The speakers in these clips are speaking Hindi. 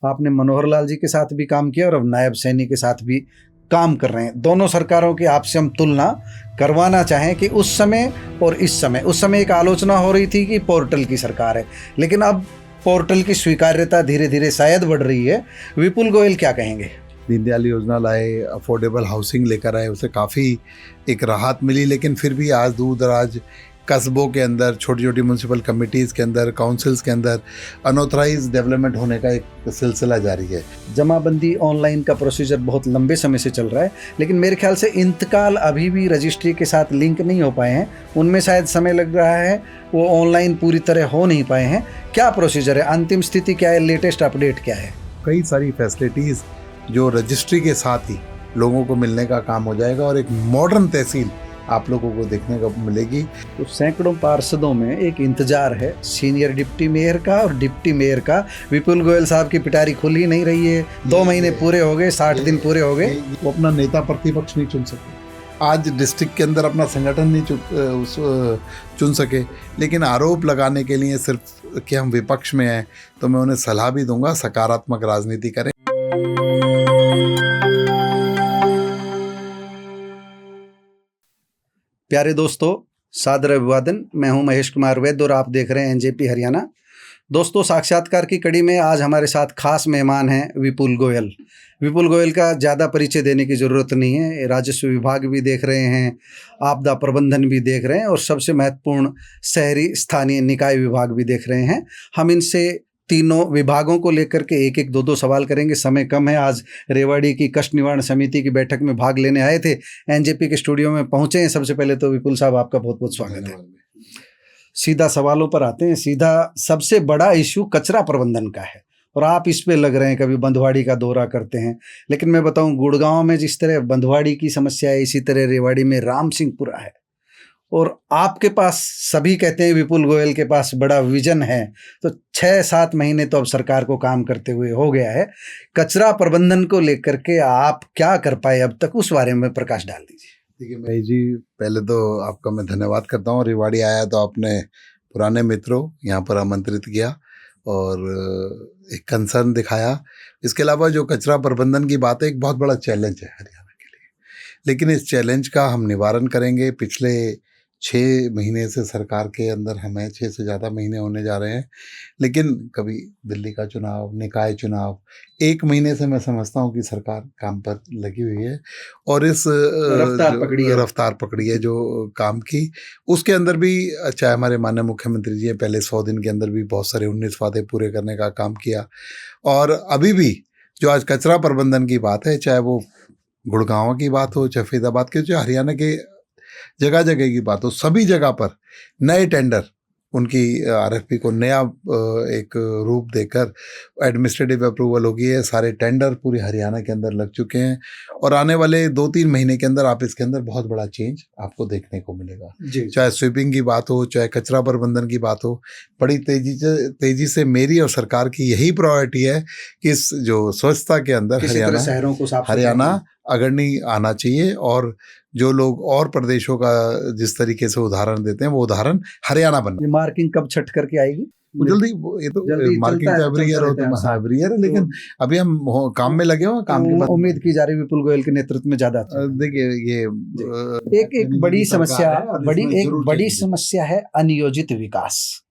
आपने मनोहर लाल जी के साथ भी काम किया और अब नायब सैनी के साथ भी काम कर रहे हैं। दोनों सरकारों की आपसे हम तुलना करवाना चाहें कि उस समय और इस समय, उस समय एक आलोचना हो रही थी कि पोर्टल की सरकार है, लेकिन अब पोर्टल की स्वीकार्यता धीरे धीरे शायद बढ़ रही है। विपुल गोयल क्या कहेंगे? दीनदयाल योजना लाए, अफोर्डेबल हाउसिंग लेकर आए, उसे काफ़ी एक राहत मिली, लेकिन फिर भी आज दूर दराज कस्बों के अंदर, छोटी छोटी म्यूनसिपल कमिटीज़ के अंदर, काउंसिल्स के अंदर अनऑथराइज डेवलपमेंट होने का एक सिलसिला जारी है। जमाबंदी ऑनलाइन का प्रोसीजर बहुत लंबे समय से चल रहा है, लेकिन मेरे ख्याल से इंतकाल अभी भी रजिस्ट्री के साथ लिंक नहीं हो पाए हैं, उनमें शायद समय लग रहा है, वो ऑनलाइन पूरी तरह हो नहीं पाए हैं। क्या प्रोसीजर है, अंतिम स्थिति क्या है, लेटेस्ट अपडेट क्या है? कई सारी फैसिलिटीज़ जो रजिस्ट्री के साथ ही लोगों को मिलने का काम हो जाएगा और एक मॉडर्न तहसील आप लोगों को देखने को मिलेगी। तो सैकड़ों पार्षदों में एक इंतजार है सीनियर डिप्टी मेयर का और डिप्टी मेयर का। विपुल गोयल साहब की पिटारी खुल ही नहीं रही है, 2 महीने पूरे हो गए, 60 दिन पूरे हो गए। वो अपना नेता प्रतिपक्ष नहीं चुन सके, आज डिस्ट्रिक्ट के अंदर अपना संगठन नहीं चुन सके, लेकिन आरोप लगाने के लिए सिर्फ कि हम विपक्ष में हैं, तो मैं उन्हें सलाह भी दूंगा सकारात्मक राजनीति करें। प्यारे दोस्तों, सादर अभिवादन। मैं हूं महेश कुमार वैद्य और आप देख रहे हैं एनजेपी हरियाणा। दोस्तों, साक्षात्कार की कड़ी में आज हमारे साथ खास मेहमान हैं विपुल गोयल। विपुल गोयल का ज़्यादा परिचय देने की ज़रूरत नहीं है, राजस्व विभाग भी देख रहे हैं, आपदा प्रबंधन भी देख रहे हैं और सबसे महत्वपूर्ण शहरी स्थानीय निकाय विभाग भी देख रहे हैं। हम इनसे तीनों विभागों को लेकर के एक एक 2 सवाल करेंगे। समय कम है, आज रेवाड़ी की कष्ट निवारण समिति की बैठक में भाग लेने आए थे, एनजेपी के स्टूडियो में पहुंचे हैं। सबसे पहले तो विपुल साहब आपका बहुत बहुत स्वागत है। सीधा सवालों पर आते हैं। सीधा, सबसे बड़ा इश्यू कचरा प्रबंधन का है और आप इस पे लग रहे हैं, कभी बंधवाड़ी का दौरा करते हैं, लेकिन मैं बताऊं, गुड़गांव में जिस तरह बंधवाड़ी की समस्या है, इसी तरह रेवाड़ी में राम सिंहपुरा है। और आपके पास, सभी कहते हैं विपुल गोयल के पास बड़ा विजन है, तो 6-7 महीने तो अब सरकार को काम करते हुए हो गया है। कचरा प्रबंधन को लेकर के आप क्या कर पाए अब तक, उस बारे में प्रकाश डाल दीजिए। देखिए भाई जी, पहले तो आपका मैं धन्यवाद करता हूँ। रेवाड़ी आया तो आपने पुराने मित्रों यहाँ पर आमंत्रित किया और एक कंसर्न दिखाया। इसके अलावा जो कचरा प्रबंधन की बात है, एक बहुत बड़ा चैलेंज है हरियाणा के लिए, लेकिन इस चैलेंज का हम निवारण करेंगे। पिछले 6 महीने से सरकार के अंदर हमें 6 से ज़्यादा महीने होने जा रहे हैं, लेकिन कभी दिल्ली का चुनाव, निकाय चुनाव, 1 महीने से मैं समझता हूँ कि सरकार काम पर लगी हुई है और इस रफ्तार पकड़ी है जो काम की। उसके अंदर भी चाहे हमारे माननीय मुख्यमंत्री जी पहले 100 दिन के अंदर भी बहुत सारे 19 वादे पूरे करने का काम किया। और अभी भी जो आज कचरा प्रबंधन की बात है, चाहे वो गुड़गांव की बात हो, चाहे फरीदाबाद की, चाहे हरियाणा के जगह जगह की बात हो, सभी जगह पर नए टेंडर, उनकी आरएफपी को नया एक रूप देकर एडमिनिस्ट्रेटिव अप्रूवल हो गई है। सारे टेंडर पूरे हरियाणा के अंदर लग चुके हैं और आने वाले 2-3 महीने के अंदर आप इसके अंदर बहुत बड़ा चेंज आपको देखने को मिलेगा। चाहे स्वीपिंग की बात हो, चाहे कचरा प्रबंधन की बात हो, बड़ी तेजी से मेरी और सरकार की यही प्रायोरिटी है कि इस जो स्वच्छता के अंदर हरियाणा अग्रणी आना चाहिए और जो लोग और प्रदेशों का जिस तरीके से उदाहरण देते हैं, वो उदाहरण हरियाणा बने। ये मार्किंग कब छट करके आएगी? जल्दी, ये तो मार्किंग तो एवरी ईयर है, लेकिन अभी हम काम में लगे हुए, काम के बाद उम्मीद की जा रही विपुल गोयल के नेतृत्व में ज्यादा। देखिए, ये एक बड़ी समस्या है अनियोजित विकास।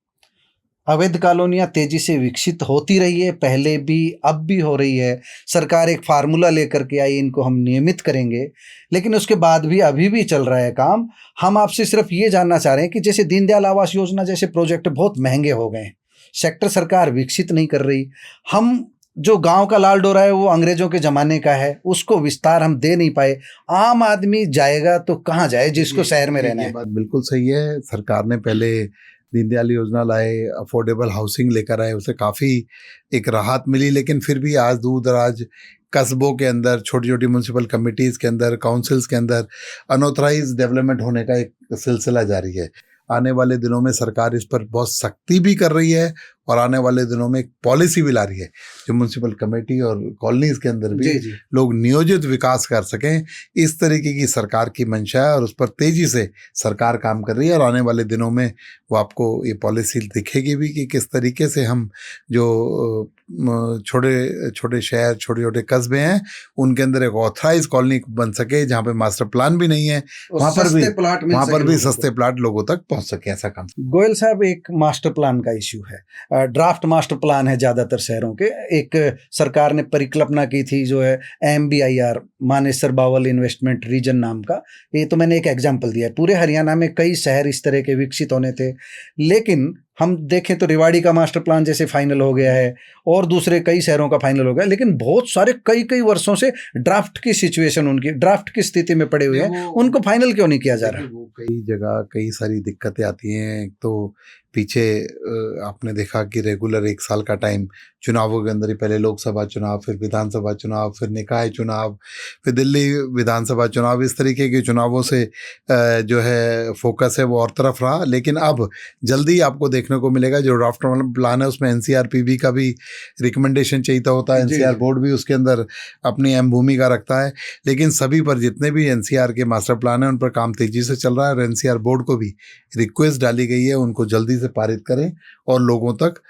अवैध कॉलोनियां तेजी से विकसित होती रही है, पहले भी, अब भी हो रही है। सरकार एक फार्मूला लेकर के आई, इनको हम नियमित करेंगे, लेकिन उसके बाद भी अभी भी चल रहा है काम। हम आपसे सिर्फ ये जानना चाह रहे हैं कि जैसे दीनदयाल आवास योजना जैसे प्रोजेक्ट बहुत महंगे हो गए, सेक्टर सरकार विकसित नहीं कर रही। हम जो गांव का लाल डोरा है वो अंग्रेजों के ज़माने का है, उसको विस्तार हम दे नहीं पाए। आम आदमी जाएगा तो कहाँ जाए जिसको शहर में रहना है? बात बिल्कुल सही है। सरकार ने पहले दीनदयाल योजना लाए, अफोर्डेबल हाउसिंग लेकर आए, उसे काफ़ी एक राहत मिली, लेकिन फिर भी आज दूर दराज कस्बों के अंदर, छोटी छोटी म्यूनसिपल कमिटीज़ के अंदर, काउंसिल्स के अंदर अनऑथराइज डेवलपमेंट होने का एक सिलसिला जारी है। आने वाले दिनों में सरकार इस पर बहुत सख्ती भी कर रही है और आने वाले दिनों में एक पॉलिसी भी ला रही है जो म्युनिसिपल कमेटी और कॉलोनीज के अंदर भी लोग नियोजित विकास कर सकें। इस तरीके की सरकार की मंशा है और उस पर तेजी से सरकार काम कर रही है, और आने वाले दिनों में वो आपको ये पॉलिसी दिखेगी भी कि किस तरीके से हम जो छोटे छोटे शहर, छोटे छोटे कस्बे हैं, उनके अंदर एक ऑथराइज कॉलोनी बन सके जहाँ पे मास्टर प्लान भी नहीं है, वहाँ पर भी सस्ते प्लाट लोगों तक पहुँच सके, ऐसा काम। गोयल साहब, एक मास्टर प्लान का इश्यू है, ड्राफ्ट मास्टर प्लान है ज़्यादातर शहरों के। एक सरकार ने परिकल्पना की थी जो है MBIR, Manesar Bawal investment region नाम का। ये तो मैंने एक एग्जांपल दिया है। पूरे हरियाणा में कई शहर इस तरह के विकसित होने थे, लेकिन हम देखें तो रेवाड़ी का मास्टर प्लान जैसे फाइनल हो गया है और दूसरे कई शहरों का फाइनल हो गया, लेकिन बहुत सारे कई वर्षों से ड्राफ्ट की सिचुएशन, उनकी ड्राफ्ट की स्थिति में पड़े हुए हैं, उनको फाइनल क्यों नहीं किया जा रहा? वो कई जगह कई सारी दिक्कतें आती हैं। एक तो पीछे आपने देखा कि रेगुलर 1 साल का टाइम चुनावों के अंदर ही, पहले लोकसभा चुनाव, फिर विधानसभा चुनाव, फिर निकाय चुनाव, फिर दिल्ली विधानसभा चुनाव, इस तरीके के चुनावों से जो है फोकस है वो और तरफ रहा। लेकिन अब जल्दी आपको देखने को मिलेगा जो ड्राफ्ट प्लान है उसमें NCRPB का भी रिकमेंडेशन चाहिए होता है, NCR बोर्ड भी उसके अंदर अपनी अहम भूमिका रखता है। लेकिन सभी पर जितने भी NCR के मास्टर प्लान है उन पर काम तेजी से चल रहा है, और NCR बोर्ड को भी रिक्वेस्ट डाली गई है उनको जल्दी से पारित करें और लोगों तक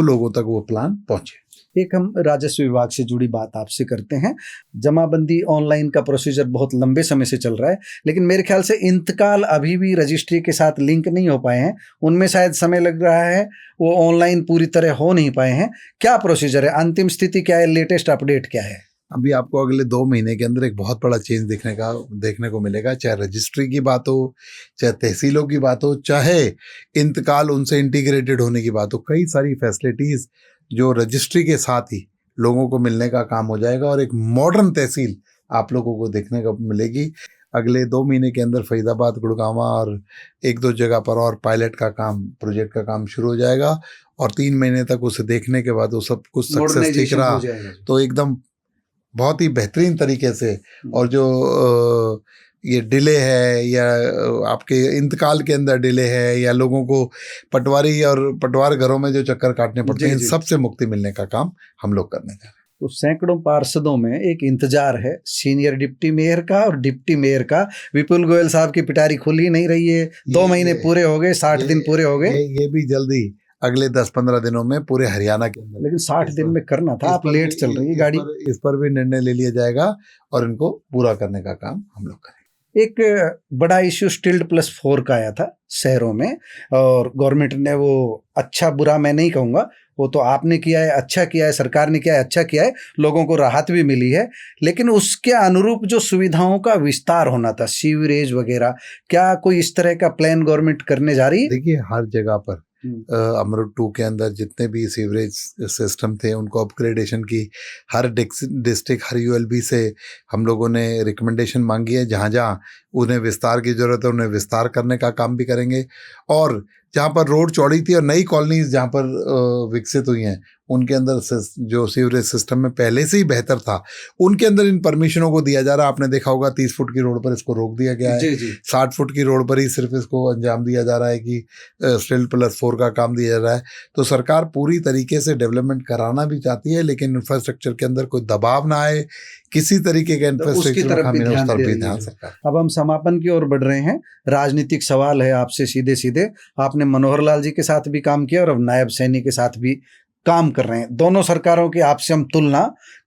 लोगों तक वो प्लान पहुंचे। एक हम राजस्व विभाग से जुड़ी बात आपसे करते हैं। जमाबंदी ऑनलाइन का प्रोसीजर बहुत लंबे समय से चल रहा है, लेकिन मेरे ख्याल से इंतकाल अभी भी रजिस्ट्री के साथ लिंक नहीं हो पाए हैं, उनमें शायद समय लग रहा है, वो ऑनलाइन पूरी तरह हो नहीं पाए हैं। क्या प्रोसीजर है, अंतिम स्थिति क्या है, लेटेस्ट अपडेट क्या है? अभी आपको अगले 2 महीने के अंदर एक बहुत बड़ा चेंज देखने को मिलेगा, चाहे रजिस्ट्री की बात हो, चाहे तहसीलों की बात हो, चाहे इंतकाल उनसे इंटीग्रेटेड होने की बात हो। कई सारी फैसिलिटीज़ जो रजिस्ट्री के साथ ही लोगों को मिलने का काम हो जाएगा और एक मॉडर्न तहसील आप लोगों को देखने को मिलेगी। अगले 2 महीने के अंदर फरीदाबाद, गुड़गांवा और 1-2 जगह पर और पायलट का काम, प्रोजेक्ट का काम शुरू हो जाएगा, और 3 महीने तक उसे देखने के बाद वो सब कुछ सक्सेस दिख रहा तो एकदम बहुत ही बेहतरीन तरीके से। और जो ये डिले है या आपके इंतकाल के अंदर डिले है या लोगों को पटवारी और पटवार घरों में जो चक्कर काटने पड़ते हैं, इन सबसे मुक्ति मिलने का काम हम लोग करने जा रहे हैं। तो सैकड़ों पार्षदों में एक इंतजार है सीनियर डिप्टी मेयर का और डिप्टी मेयर का। विपुल गोयल साहब की पिटारी खुल ही नहीं रही है, 2 महीने पूरे हो गए, 60 दिन पूरे हो गए। ये भी जल्दी अगले 10-15 दिनों में पूरे हरियाणा के अंदर, लेकिन 60 दिन में करना था, आप लेट चल रही है गाड़ी। इस पर भी निर्णय ले लिया जाएगा और इनको पूरा करने का काम हम लोग करेंगे। एक बड़ा इश्यू स्टिल्ड +4 का आया था शहरों में, और गवर्नमेंट ने वो अच्छा बुरा मैं नहीं कहूँगा, वो तो आपने किया है, अच्छा किया है, सरकार ने किया है, अच्छा किया है, लोगों को राहत भी मिली है, लेकिन उसके अनुरूप जो सुविधाओं का विस्तार होना था, सीवरेज वगैरह, क्या कोई इस तरह का प्लान गवर्नमेंट करने जा रही है? देखिए, हर जगह पर अमरुद 2 के अंदर जितने भी सीवरेज सिस्टम थे उनको अपग्रेडेशन की हर डिस्ट्रिक्ट, हर ULB से हम लोगों ने रिकमेंडेशन मांगी है। जहाँ जहाँ उन्हें विस्तार की ज़रूरत है उन्हें विस्तार करने का काम भी करेंगे, और जहाँ पर रोड चौड़ी थी और नई कॉलोनीज जहाँ पर विकसित हुई हैं उनके अंदर जो सीवरेज सिस्टम में पहले से ही बेहतर था उनके अंदर इन परमिशनों को दिया जा रहा है। आपने देखा होगा 30 फुट की रोड पर इसको रोक दिया गया है, 60 फुट की रोड पर ही सिर्फ इसको अंजाम दिया जा रहा है कि स्टिल्ड +4 का काम दिया जा रहा है। तो सरकार पूरी तरीके से डेवलपमेंट कराना भी चाहती है, लेकिन इंफ्रास्ट्रक्चर के अंदर कोई दबाव ना आए, किसी तरीके के इंफ्रास्ट्रक्चर का ध्यान सरकार। अब हम समापन की ओर बढ़ रहे हैं। राजनीतिक सवाल है आपसे सीधे सीधे। आपने मनोहर लाल जी के साथ भी काम किया और अब नायब सैनी के साथ भी काम कर रहे हैं। दोनों सरकारों की आपसे हम तुलना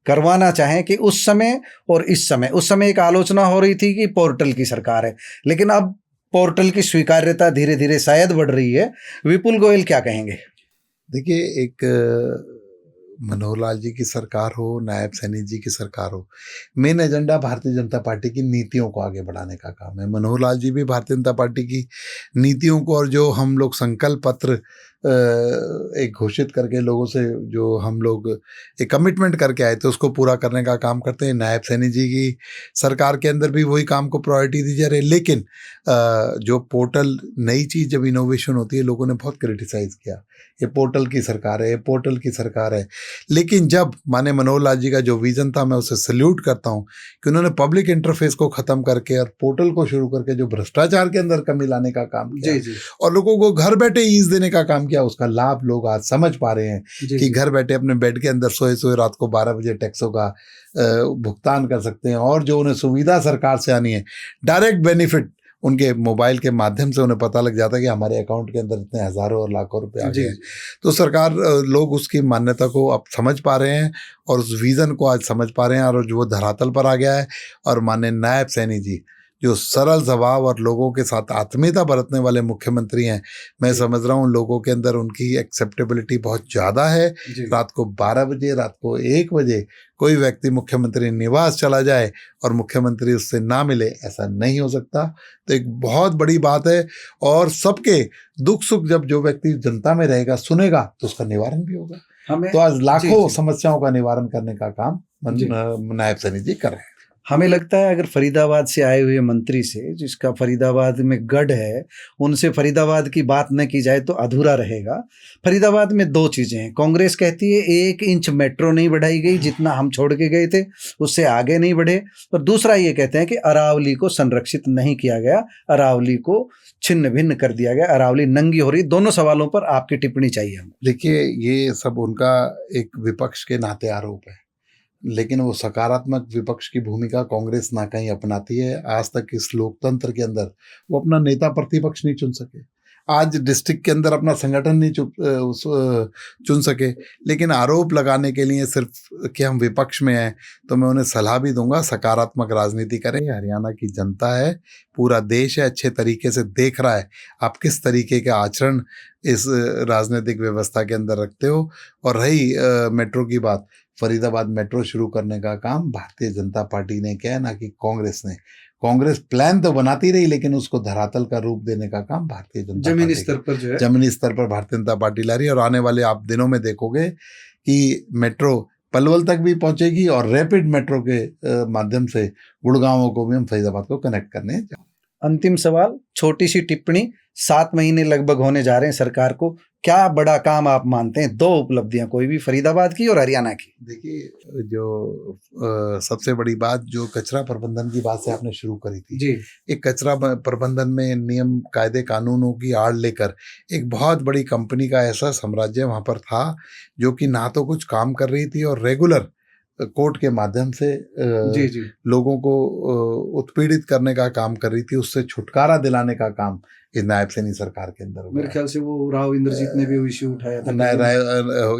करवाना चाहें कि उस समय और इस समय, उस समय एक आलोचना हो रही थी कि पोर्टल की सरकार है, लेकिन अब पोर्टल की स्वीकार्यता धीरे धीरे शायद बढ़ रही है। विपुल गोयल क्या कहेंगे? देखिए, एक मनोहर लाल जी की सरकार हो, नायब सैनी जी की सरकार हो, main agenda Bharatiya Janata party की नीतियों को आगे बढ़ाने का काम है। मनोहर लाल जी भी भारतीय जनता पार्टी की नीतियों को, और जो हम लोग संकल्प पत्र एक घोषित करके लोगों से जो हम लोग एक कमिटमेंट करके आए थे उसको पूरा करने का काम करते हैं। नायब सैनी जी की सरकार के अंदर भी वही काम को प्रायोरिटी दी जा रही है। लेकिन जो पोर्टल, नई चीज़ जब इनोवेशन होती है, लोगों ने बहुत क्रिटिसाइज़ किया, ये पोर्टल की सरकार है, ये पोर्टल की सरकार है। लेकिन जब माने मनोहर लाल जी का जो विजन था, मैं उसे सल्यूट करता हूँ कि उन्होंने पब्लिक इंटरफेस को ख़त्म करके और पोर्टल को शुरू करके जो भ्रष्टाचार के अंदर कमी लाने का काम किया और लोगों को घर बैठे ईज़ देने का काम किया। किया उसका लाभ लोग आज समझ पा रहे हैं जी, कि जी। घर बैठे अपने बेड के अंदर सोए सोए रात को 12 बजे टैक्सों का भुगतान कर सकते हैं, और जो उन्हें सुविधा सरकार से आनी है, डायरेक्ट बेनिफिट उनके मोबाइल के माध्यम से उन्हें पता लग जाता है कि हमारे अकाउंट के अंदर इतने हजारों और लाखों रुपए आ गए जी, हैं। तो सरकार लोग उसकी मान्यता को अब समझ पा रहे हैं और उस विजन को आज समझ पा रहे हैं, और जो वो धरातल पर आ गया है। और माननीय नायब सैनी जी जो सरल स्वभाव और लोगों के साथ आत्मीयता बरतने वाले मुख्यमंत्री हैं, मैं जी। समझ रहा हूँ लोगों के अंदर उनकी एक्सेप्टेबिलिटी बहुत ज़्यादा है। जी। रात को 12 बजे, रात को 1 बजे कोई व्यक्ति मुख्यमंत्री निवास चला जाए और मुख्यमंत्री उससे ना मिले, ऐसा नहीं हो सकता। तो एक बहुत बड़ी बात है, और सबके दुख सुख जब जो व्यक्ति जनता में रहेगा, सुनेगा, तो उसका निवारण भी होगा। हमें तो आज जी, लाखों जी। समस्याओं का निवारण करने का काम जी। नायब सैनी जी कर रहे हैं। हमें लगता है अगर फरीदाबाद से आए हुए मंत्री से, जिसका फरीदाबाद में गढ़ है, उनसे फरीदाबाद की बात न की जाए तो अधूरा रहेगा। फरीदाबाद में 2 चीज़ें हैं। कांग्रेस कहती है 1 इंच मेट्रो नहीं बढ़ाई गई, जितना हम छोड़ के गए थे उससे आगे नहीं बढ़े। और दूसरा ये कहते हैं कि अरावली को संरक्षित नहीं किया गया, अरावली को छिन्न भिन्न कर दिया गया, अरावली नंगी हो रही। दोनों सवालों पर आपकी टिप्पणी चाहिए हमें। देखिए, ये सब उनका एक विपक्ष के नाते आरोप है, लेकिन वो सकारात्मक विपक्ष की भूमिका कांग्रेस ना कहीं अपनाती है। आज तक इस लोकतंत्र के अंदर वो अपना नेता प्रतिपक्ष नहीं चुन सके, आज डिस्ट्रिक्ट के अंदर अपना संगठन नहीं चुन सके, लेकिन आरोप लगाने के लिए सिर्फ कि हम विपक्ष में हैं। तो मैं उन्हें सलाह भी दूंगा, सकारात्मक राजनीति करें। हरियाणा की जनता है, पूरा देश है, अच्छे तरीके से देख रहा है आप किस तरीके के आचरण इस राजनीतिक व्यवस्था के अंदर रखते हो। और रही मेट्रो की बात, फरीदाबाद मेट्रो शुरू करने का काम भारतीय जनता पार्टी ने किया, ना कि कांग्रेस ने। कांग्रेस प्लान तो बनाती रही, लेकिन उसको धरातल का रूप देने का काम भारतीय जनता जमीनी पार्टी स्तर पर जो है, जमीनी स्तर पर भारतीय जनता पार्टी ला रही है। और आने वाले आप दिनों में देखोगे कि मेट्रो पलवल तक भी पहुंचेगी, और रैपिड मेट्रो के माध्यम से गुड़गांव को भी हम फरीदाबाद को कनेक्ट करने जा रहे हैं। अंतिम सवाल, छोटी सी टिप्पणी। 7 महीने लगभग होने जा रहे हैं सरकार को, क्या बड़ा काम आप मानते हैं? 2 उपलब्धियां, कोई भी फरीदाबाद की और हरियाणा की। देखिए, जो सबसे बड़ी बात, जो कचरा प्रबंधन की बात से आपने शुरू करी थी जी, एक कचरा प्रबंधन में नियम कायदे कानूनों की आड़ लेकर एक बहुत बड़ी कंपनी का ऐसा साम्राज्य वहां पर था, जो कि ना तो कुछ काम कर रही थी, और रेगुलर कोर्ट के माध्यम से जी, जी। लोगों को उत्पीड़ित करने का काम कर रही थी। उससे छुटकारा दिलाने का काम इस नायब सैनी सरकार के अंदर मेरे ख्याल से वो राव इंद्रजीत ने भी इश्यू उठाया था।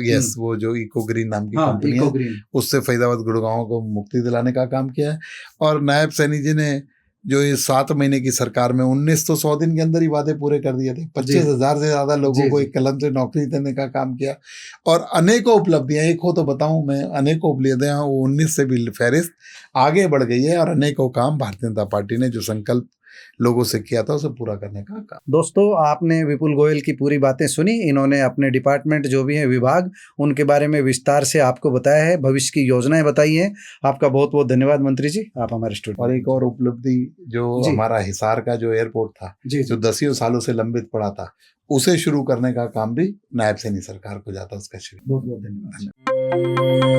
यस, वो जो इको ग्रीन नाम की हाँ, कंपनी इको है, ग्रीन। उससे फरीदाबाद गुड़गांव को मुक्ति दिलाने का काम किया है। और नायब सैनी जी ने जो ये 7 महीने की सरकार में 19 तो 100 दिन के अंदर ही वादे पूरे कर दिए थे। 25,000 से ज्यादा लोगों को एक कलम से नौकरी देने का काम किया, और अनेकों उपलब्धियां, एक हो तो बताऊं मैं, अनेकों उपलब्धियां वो 19 से भी फहरिस्त आगे बढ़ गई है। और अनेकों काम भारतीय जनता पार्टी ने जो संकल्प लोगों से किया था उसे पूरा करने का काम। दोस्तों, आपने विपुल गोयल की पूरी बातें सुनी। इन्होंने अपने डिपार्टमेंट जो भी है, विभाग, उनके बारे में विस्तार से आपको बताया है, भविष्य की योजनाएं बताई हैं। आपका बहुत बहुत धन्यवाद मंत्री जी, आप हमारे स्टूडियो। और एक और उपलब्धि, जो हमारा हिसार का जो एयरपोर्ट था, जो 10 सालों से लंबित पड़ा था, उसे शुरू करने का काम भी नायब सैनी सरकार को जाता, उसका शुरू। बहुत बहुत धन्यवाद।